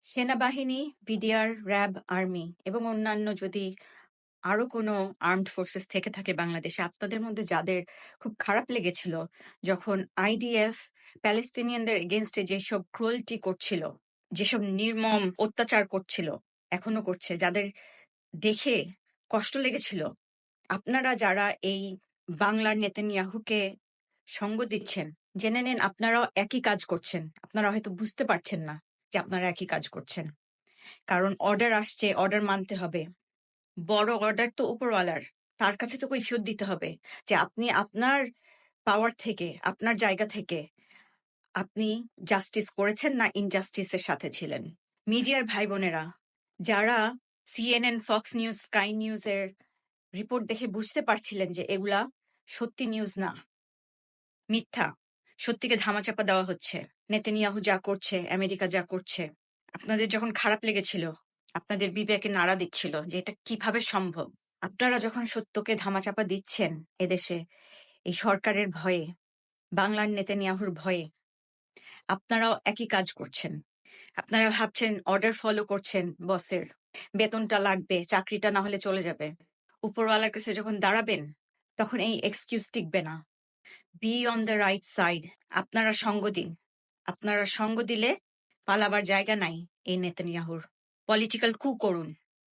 সেনাবাহিনী, BDR, RAB, army এবং অন্যান্য যদি আরো কোনো আর্মড ফোর্সেস থেকে থাকে বাংলাদেশে, আপনাদের মধ্যে যাদের খুব খারাপ লেগেছিল যখন আইডিএফ প্যালেস্তিনিয়ানদের এগেনস্টে যেসব ক্রুয়েলটি করছিল, যেসব নির্মম অত্যাচার করছিল, এখনো করছে, যাদের দেখে কষ্ট লেগেছিল, আপনারা যারা এই বাংলার নেতানিয়াহুকে সঙ্গ দিচ্ছেন, জেনে নেন আপনারাও একই কাজ করছেন। আপনারা হয়তো বুঝতে পারছেন না যে আপনারা একই কাজ করছেন। কারণ অর্ডার আসছে, অর্ডার মানতে হবে। বড় অর্ডার তো উপরওয়ালার, তার কাছে তো কৈফিয়ত দিতে হবে যে আপনি আপনার পাওয়ার থেকে, আপনার জায়গা থেকে আপনি জাস্টিস করেছেন না ইনজাস্টিসের সাথে ছিলেন। মিডিয়ার ভাই বোনেরা, যারা সিএনএন, ফক্স নিউজ, স্কাই নিউজের রিপোর্ট দেখে বুঝতে পারছিলেন যে এগুলা সত্যি নিউজ না, মিথ্যা, সত্যিকে ধামাচাপা দেওয়া হচ্ছে, নেতানিয়াহু যা করছে, আমেরিকা যা করছে, আপনাদের যখন খারাপ লেগেছিল, আপনাদের বিবেকে নাড়া দিচ্ছিল যে এটা কিভাবে সম্ভব, আপনারা যখন সত্যকে ধামাচাপা দিচ্ছেন এদেশে এই সরকারের ভয়ে, বাংলার নেতানিয়াহুর ভয়ে, আপনারাও একই কাজ করছেন। আপনারা ভাবছেন অর্ডার ফলো করছেন বসের, বেতনটা লাগবে, চাকরিটা না হলে চলে যাবে। উপরওয়ালার কাছে যখন দাঁড়াবেন তখন এই এক্সকিউজ টিকবে না। Be on the right side. আপনারা সঙ্গ দিন। আপনারা সঙ্গ দিলে পালাবার জায়গা নাই এই নেতানিয়াহুর। পলিটিক্যাল কু করুন।